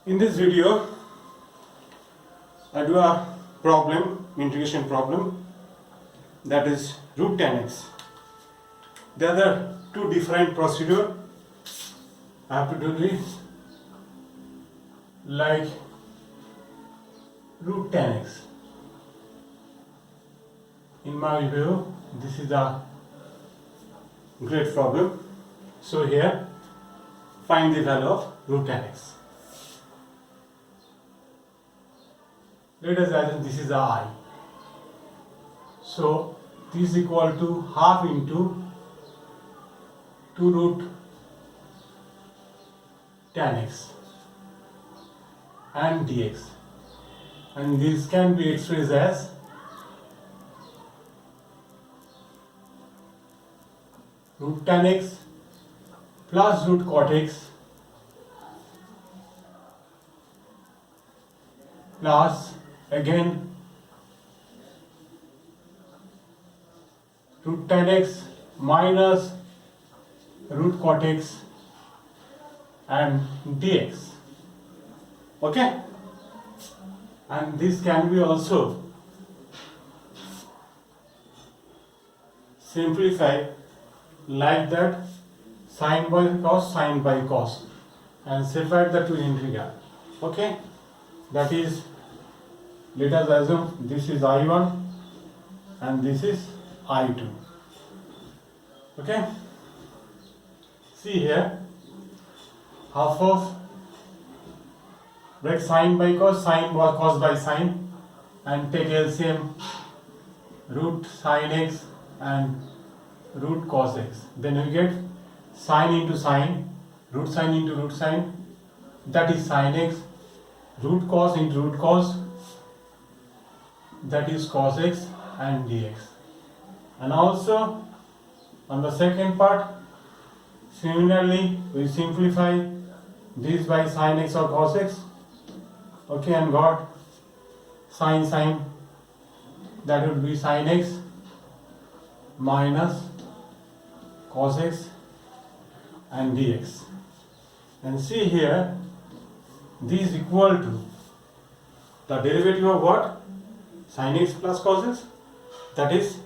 In this video, I do a problem, integration problem, that is root 10x. There are two different procedure. I have to do this like root 10x. In my view, this is a great problem. So here, find the value of root 10x. Let us assume this is a I. So this is equal to half into 2 root 10x and dx, and this can be expressed as root 10x plus root cot x plus again root 10x minus root cot x and dx. Okay, and this can be also simplified like that, sine by cos and separate the two integral. Okay, that is, let us assume this is I1 and this is I2. Okay, see here, half of break sine by cos by sine, and take LCM root sine x and root cos x. Then we get sine into sine, root sine into root sine, that is sine x, root cos into root cos, that is cos x and dx. And also on the second part, similarly we simplify this by sine x or cos x. Okay, and got sine, that would be sine x minus cos x and dx. And see here, this is equal to the derivative of what? Sine x plus cos x, that is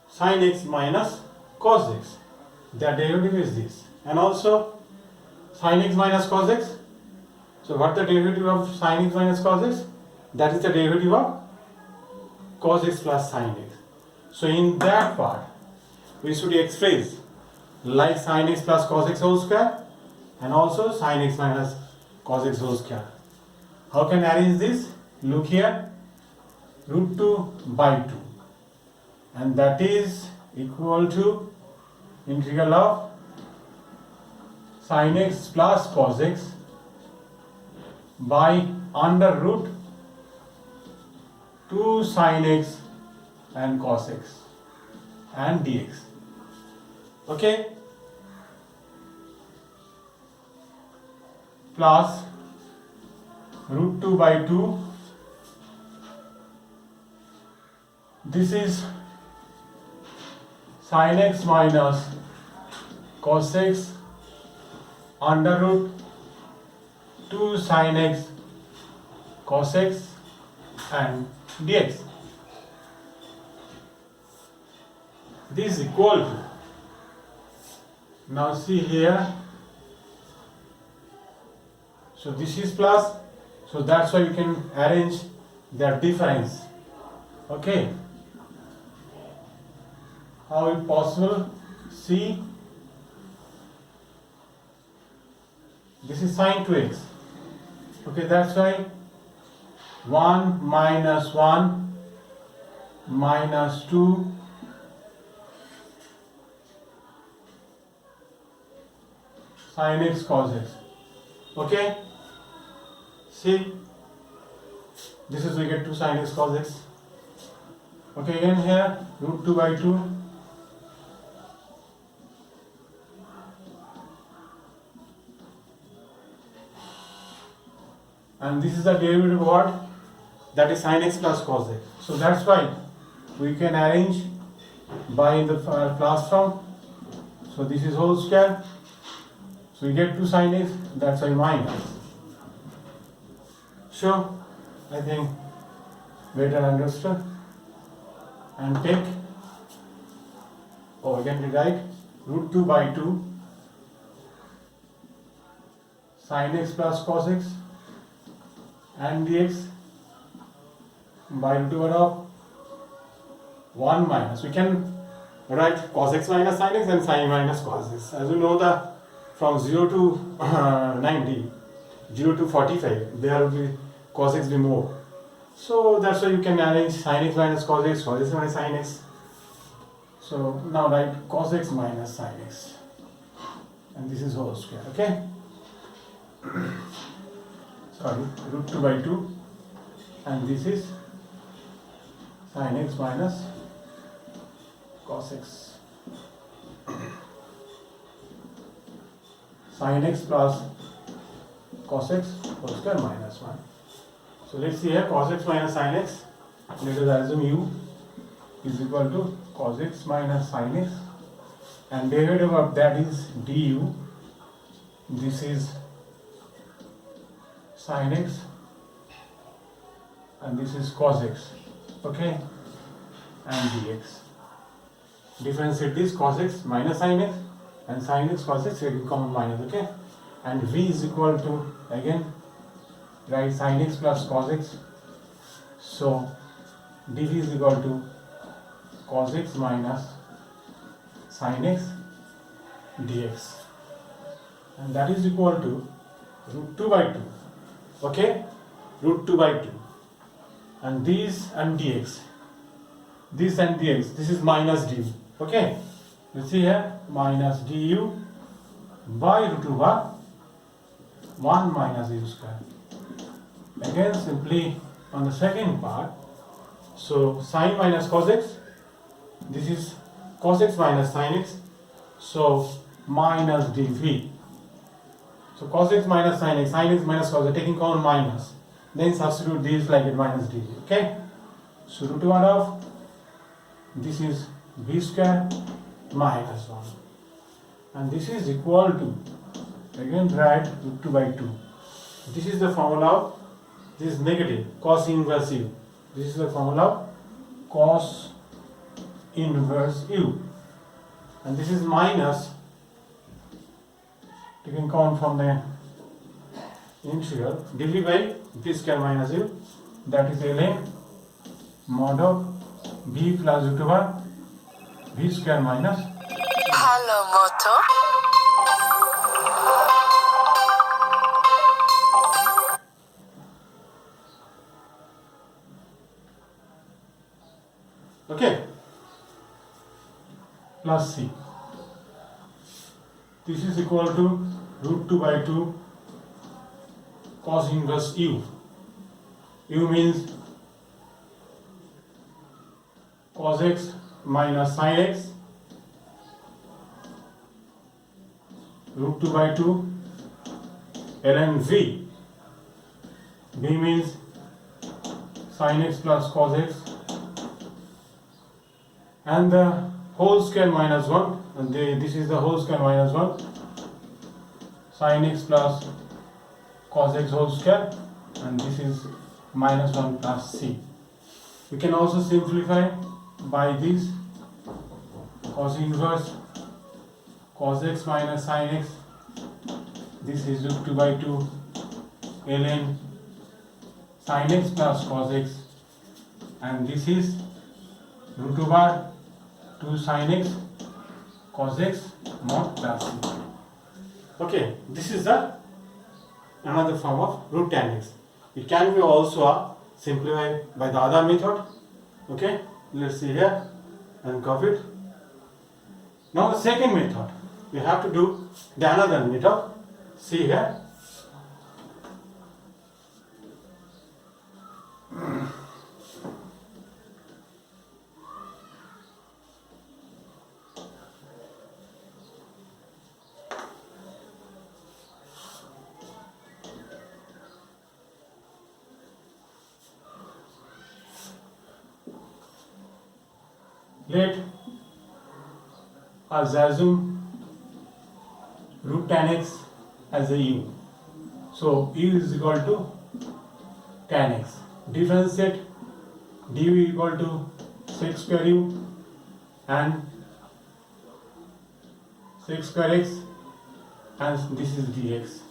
sine x minus cos x. The derivative is this, and also sine x minus cos x. So what the derivative of sine x minus cos x? That is the derivative of cos x plus sine x. So in that part, we should express like sine x plus cos x whole square and also sine x minus cos x whole square. How can I arrange this? Look here, root 2 by 2, and that is equal to integral of sine x plus cos x by under root 2 sine x and cos x and dx. Okay, plus root 2 by 2, this is sine x minus cos x under root 2 sine x cos x and dx. This is equal to, now see here, so this is plus, so that's why you can arrange their difference. Okay, how is possible? See, this is sine 2x. Okay, that's why 1 minus 1 minus 2 sine x cos x. Okay, see, this is, we get 2 sine x cos x. Okay, again here root 2 by 2, and this is the derivative of what? That is sine x plus cos x. So that's why we can arrange by the class form. So this is whole square. So we get 2 sin x, that's why minus. Sure, I think better understood. And take, again rewrite root 2 by 2 sin x plus cos x and dx by root over of 1 minus. We can write cos x minus sin x and sin minus cos x. As you know, from 0 to 90, 0 to 45, there will be cos x be more. So that's why you can arrange sin x minus cos x minus sin x. So now write cos x minus sin x, and this is whole square. Okay. Sorry, root 2 by 2, and this is sin x minus cos x. Sin x plus cos x whole square minus 1. So let's see here, cos x minus sin x. Let us assume u is equal to cos x minus sin x, and derivative of that is du. This is sin x and this is cos x. Okay, and dx. Differentiate this cos x minus sin x and sin x cos x, taking common minus. Okay, and v is equal to, again write sin x plus cos x. So dv is equal to cos x minus sin x dx, and that is equal to root 2 by 2. Okay, root 2 by 2, and this and dx, this and dx, this is minus du. Okay, you see here, minus du by root over 1 minus u square. Again, simply on the second part, so sin minus cos x, this is cos x minus sin x, so minus dv. So cos x minus sin x minus cos x, taking common minus, then substitute these like it minus dv. Okay, so root over of this is v square minus 1, and this is equal to, again write root 2 by 2. This is the formula of, this is negative, cos inverse u. This is the formula of cos inverse u, and this is minus, taking count from the integral, dv by v square minus u, that is ln mod of v plus root over v square minus. Hello, Moto. Okay, plus c. This is equal to root 2 by 2 cos inverse u. U means cos x minus sin x, root 2 by 2 ln v. V means sin x plus cos x, and the whole square minus 1, and this is the whole square minus 1, sin x plus cos x whole square, and this is minus 1 plus c. We can also simplify by this cos inverse cos x minus sin x, this is root 2 by 2 ln sin x plus cos x, and this is root over 2 sin x cos x mod plus c. Okay, this is the another form of root tan x. It can be also simplified by the other method. Okay, let's see here and copy it. Now the second method, we have to do the another method. See here. Let us assume root tan x as a u. So u is equal to tan x. Differentiate du equal to sec square u and sec square x, and this is dx.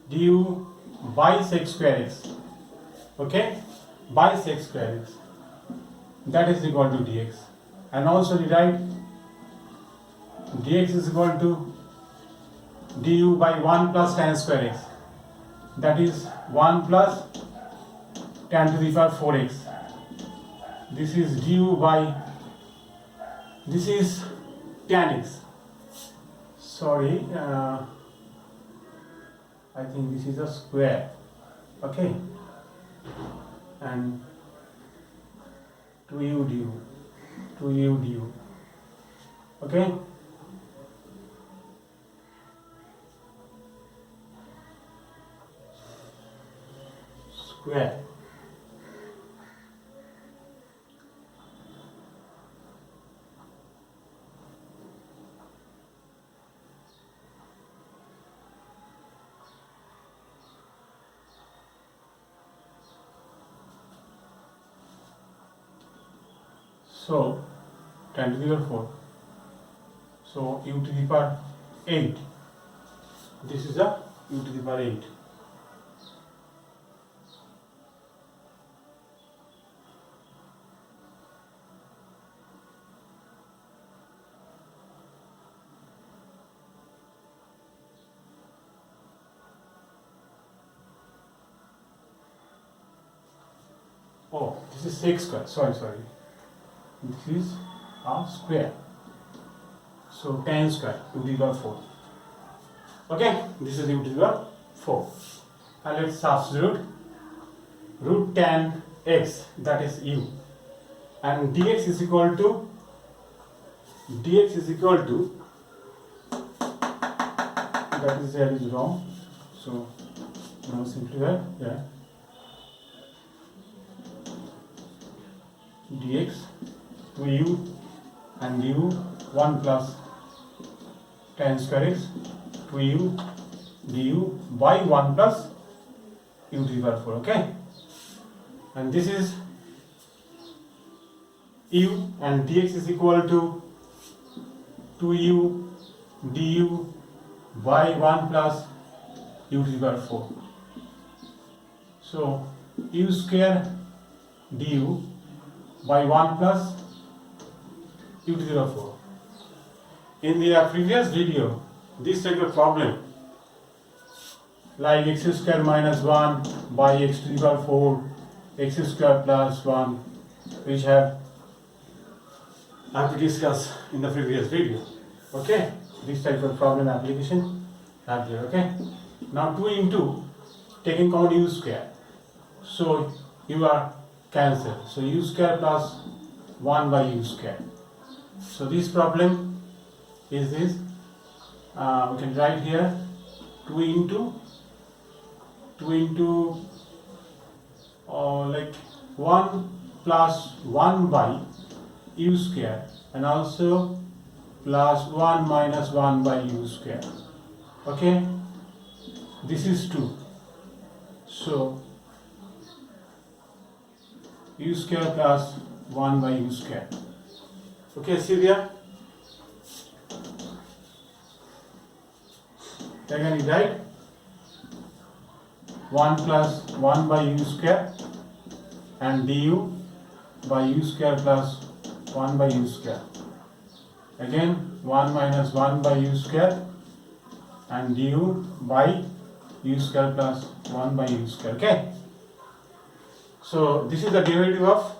Du by sec square x, okay, by sec square x, that is equal to dx. And also rewrite dx is equal to du by 1 plus tan square x, that is 1 plus tan to the power 4x. This is du by, this is tan x. Sorry, I think this is a square, okay, and 2u du, okay. Square. So 10 to the power 4. So u to the power 8. This is a u to the power 8. Oh, this is sec square. Sorry. This is a square. So tan square to the power 4. Okay, this is u to the power 4. And let's substitute root tan x, that is u, and dx is equal to that is there is wrong. So now simplify, yeah, dx to u and du 1 plus tan square x to u du by 1 plus u to the power 4, okay. And this is u, and dx is equal to 2u du by 1 plus u to the power 4. So u square du by 1 plus u to the power 4. In the previous video, this type of problem, like x square minus 1 by x to the power 4, x square plus 1, which I have to discuss in the previous video. Okay, this type of problem application have here. Okay, now 2 into taking common u square, so you are cancelled. So u square plus 1 by u square. So this problem is this. We can write here 2 into like 1 plus 1 by u square, and also plus 1 minus 1 by u square. Okay, this is 2. So u square plus 1 by u square. Okay, see there. Again, you write 1 plus 1 by u square and du by u square plus 1 by u square. Again 1 minus 1 by u square and du by u square plus 1 by u square. Okay. So this is the derivative of,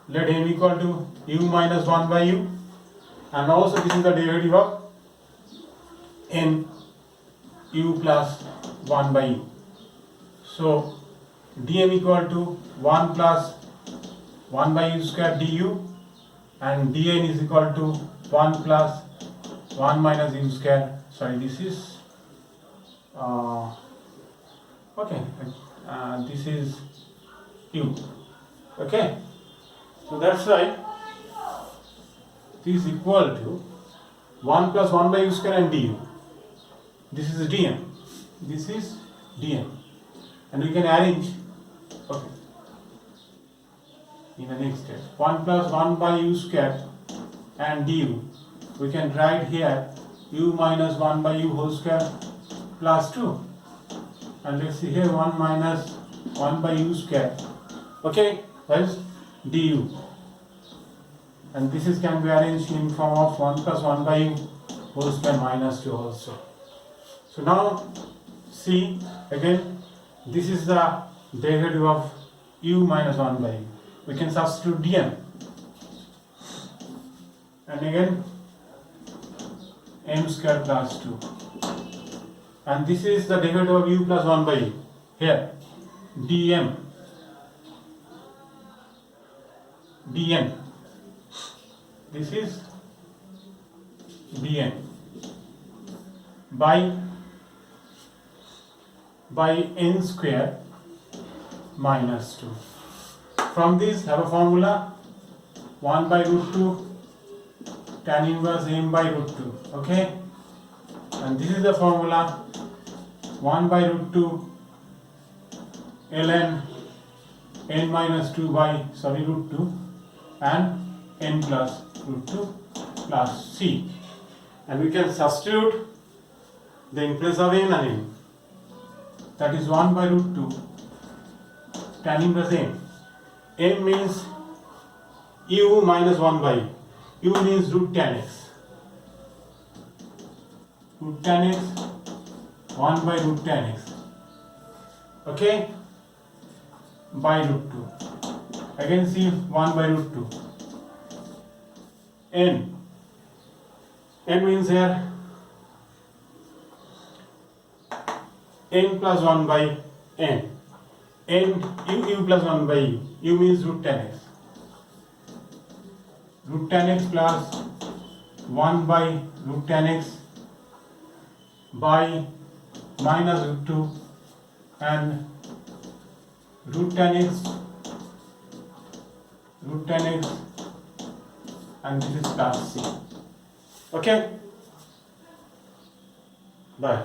let m equal to u minus 1 by u, and also this is the derivative of n u plus 1 by u. So dm equal to 1 plus 1 by u square du, and dn is equal to 1 plus 1 minus u square. Sorry, this is okay, this is u. Okay, so that's why this is equal to 1 plus 1 by u square and du. This is dm. This is dm. and we can arrange. Okay. In the next step, 1 plus 1 by u square and du. We can write here u minus 1 by u whole square plus 2. And let's see here 1 minus 1 by u square. Okay, that's du. And this is can be arranged in form of 1 plus 1 by u whole square minus 2 also. So now see again, this is the derivative of u minus 1 by u. We can substitute dm. And again m square plus 2. And this is the derivative of u plus 1 by u. Here dm. dn. This is dn by n square minus 2. From this have a formula 1 by root 2 tan inverse m by root 2. Okay, and this is the formula 1 by root 2 ln n minus 2 by root 2 and n plus root 2 plus c. And we can substitute the in place of n and n. That is 1 by root 2 tan inverse m. M means u minus 1 by u. U means root tan x. Root tan x, 1 by root tan x. Okay? By root 2. Again see 1 by root 2. N. N means here n plus 1 by n. N u plus 1 by u. U means root tan x. Root tan x plus 1 by root tan x by minus root 2 and root tan x and this is plus c. Okay? Bye.